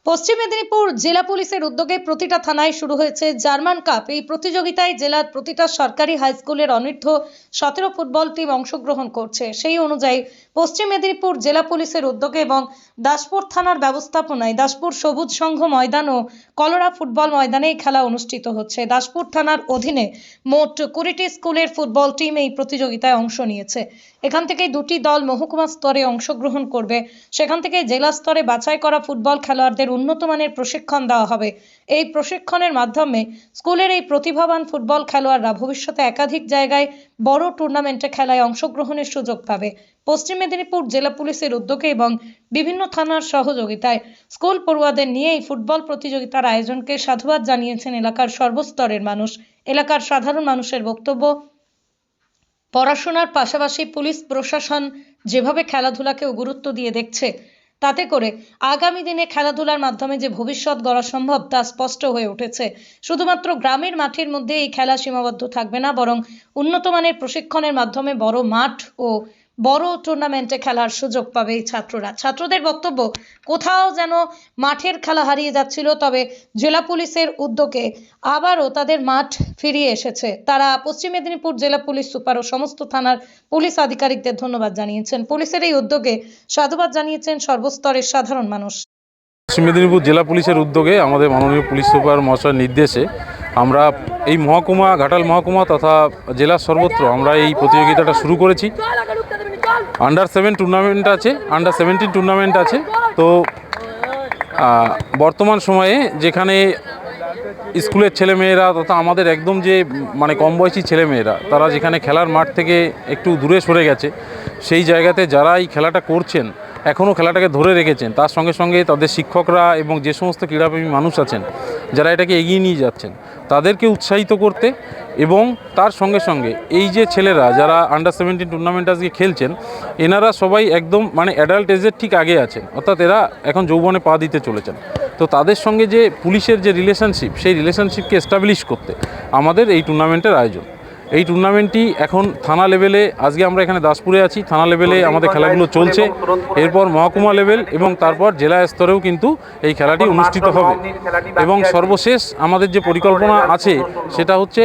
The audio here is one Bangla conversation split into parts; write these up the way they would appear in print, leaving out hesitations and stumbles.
পশ্চিম মেদিনীপুর জেলা পুলিশের উদ্যোগে প্রতিটা থানায় শুরু হয়েছে জার্মান কাপ। এই প্রতিযোগিতায় জেলার প্রতিটা সরকারি হাই স্কুলের অনূর্ধ্ব 17 ফুটবল টিম অংশগ্রহণ করছে। সেই অনুযায়ী পশ্চিম মেদিনীপুর জেলা পুলিশের উদ্যোগে এবং দাসপুর থানার ব্যবস্থাপনায় দাসপুর সবুজ সংঘ ময়দান ও কলরা ফুটবল ময়দানে এই খেলা অনুষ্ঠিত হচ্ছে। দাসপুর থানার অধীনে মোট 20টি স্কুলের ফুটবল টিম এই প্রতিযোগিতায় অংশ নিয়েছে। এখান থেকে দুটি দল মহকুমা স্তরে অংশগ্রহণ করবে। সেখান থেকে জেলা স্তরে বাছাই করা ফুটবল খেলোয়াড়দের উন্নত মানের প্রশিক্ষণ দেওয়া হবে। এই প্রশিক্ষণের মাধ্যমে স্কুলের এই প্রতিভাবান ফুটবল খেলোয়াড়রা ভবিষ্যতে একাধিক জায়গায় বড় টুর্নামেন্টে খেলায় অংশগ্রহণের সুযোগ পাবে। পশ্চিম মেদিনীপুর জেলা পুলিশের উদ্যোগে এবং বিভিন্ন থানার সহযোগিতায় স্কুল পড়ুয়াদের নিয়ে এই ফুটবল প্রতিযোগিতার আয়োজনকে সাধুবাদ জানিয়েছেন এলাকার সর্বস্তরের মানুষ। এলাকার সাধারণ মানুষের বক্তব্য, পড়াশোনার পাশাপাশি পুলিশ প্রশাসন যেভাবে খেলাধুলাকেও গুরুত্ব দিয়ে দেখছে, তাতে করে আগামী দিনে খেলাধুলার মাধ্যমে যে ভবিষ্যৎ গড়া সম্ভব তা স্পষ্ট হয়ে উঠেছে। শুধুমাত্র গ্রামের মাঠের মধ্যে এই খেলা সীমাবদ্ধ থাকবে না, বরং উন্নত মানের প্রশিক্ষণের মাধ্যমে বড় মাঠ ও বড় টুর্নামেন্টে খেলার সুযোগ পাবে এই ছাত্ররা। ছাত্রদের বক্তব্য, কোথাও যেন মাঠের খেলা হারিয়ে যাচ্ছিল, তবে জেলা পুলিশের উদ্যোগে আবারও তাদের মাঠ ফিরিয়ে এসেছে। তারা পশ্চিম মেদিনীপুর জেলা পুলিশ সুপার ও সমস্ত থানার পুলিশ আধিকারিকদের ধন্যবাদ জানিয়েছেন। পুলিশের এই উদ্যোগে সাধুবাদ জানিয়েছেন সর্বস্তরের সাধারণ মানুষ। পশ্চিম মেদিনীপুর জেলা পুলিশের উদ্যোগে আমাদের মাননীয় পুলিশ সুপার মহাশয়ের নির্দেশে আমরা এই মহকুমা, ঘাটাল মহকুমা তথা জেলার সর্বত্র আমরা এই প্রতিযোগিতাটা শুরু করেছি। আন্ডার 7 টুর্নামেন্ট আছে, আন্ডার 17 টুর্নামেন্ট আছে। তো বর্তমান সময়ে যেখানে স্কুলের ছেলেমেয়েরা তথা আমাদের একদম যে কম বয়সী ছেলেমেয়েরা তারা যেখানে খেলার মাঠ থেকে একটু দূরে সরে গেছে, সেই জায়গাতে যারা এই খেলাটা করছেন, এখনও খেলাটাকে ধরে রেখেছেন, তার সঙ্গে সঙ্গে তাদের শিক্ষকরা এবং যে সমস্ত ক্রীড়াপ্রেমী মানুষ আছেন যারা এটাকে এগিয়ে নিয়ে যাচ্ছেন, তাদেরকে উৎসাহিত করতে এবং তার সঙ্গে সঙ্গে এই যে ছেলেরা যারা আন্ডার 17 টুর্নামেন্ট আজকে খেলছেন, এনারা সবাই একদম অ্যাডাল্ট এজের ঠিক আগে আছেন, অর্থাৎ এরা এখন যৌবনে পা দিতে চলেছেন। তো তাদের সঙ্গে যে পুলিশের যে রিলেশনশিপ, সেই রিলেশনশিপকে এস্টাবলিশ করতে আমাদের এই টুর্নামেন্টের আয়োজন। এই টুর্নামেন্টটি এখন থানা লেভেলে, আজকে আমরা এখানে দাসপুরে আছি, থানা লেভেলে আমাদের খেলাগুলো চলছে, এরপর মহকুমা লেভেল এবং তারপর জেলা স্তরেও কিন্তু এই খেলাটি অনুষ্ঠিত হবে। এবং সর্বশেষ আমাদের যে পরিকল্পনা আছে সেটা হচ্ছে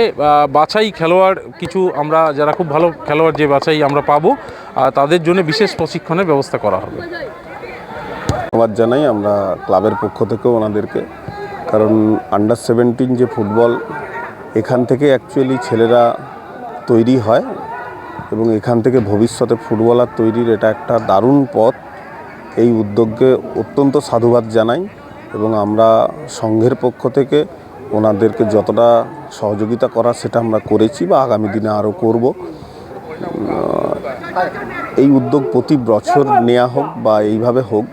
বাছাই খেলোয়াড় কিছু, আমরা যারা খুব ভালো খেলোয়াড় যে বাছাই আমরা পাবো, তাদের জন্য বিশেষ প্রশিক্ষণের ব্যবস্থা করা হবে। ধন্যবাদ জানাই আমরা ক্লাবের পক্ষ থেকেও ওনাদেরকে, কারণ আন্ডার 17 যে ফুটবল, এখান থেকে অ্যাকচুয়ালি ছেলেরা তৈরি হয় এবং এখান থেকে ভবিষ্যতে ফুটবলার তৈরির এটা একটা দারুণ পথ। এই উদ্যোগকে অত্যন্ত সাধুবাদ জানাই এবং আমরা সংঘের পক্ষ থেকে ওনাদেরকে যতটা সহযোগিতা করা সেটা আমরা করেছি বা আগামী দিনে আরও করব। এই উদ্যোগ প্রতি বছর নেওয়া হোক বা এইভাবে হোক,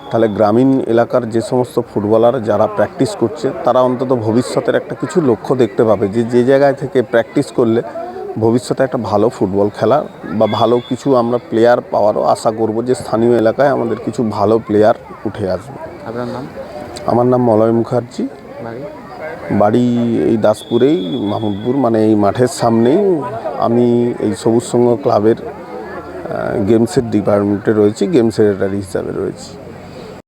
তাহলে গ্রামীণ এলাকার যে সমস্ত ফুটবলার যারা প্র্যাকটিস করছে তারা অন্তত ভবিষ্যতের একটা কিছু লক্ষ্য দেখতে পাবে, যে জায়গায় থেকে প্র্যাকটিস করলে ভবিষ্যতে একটা ভালো ফুটবল খেলা বা ভালো কিছু আমরা প্লেয়ার পাওয়ারও আশা করব, যে স্থানীয় এলাকায় আমাদের কিছু ভালো প্লেয়ার উঠে আসবে। আপনার নাম? আমার নাম মলয় মুখার্জি, বাড়ি এই দাসপুরেই, মাহমুদপুর, এই মাঠের সামনেই। আমি এই সবুজ সংঘ ক্লাবের গেমসের ডিপার্টমেন্টে রয়েছি, গেম সেক্রেটারি হিসাবে রয়েছি।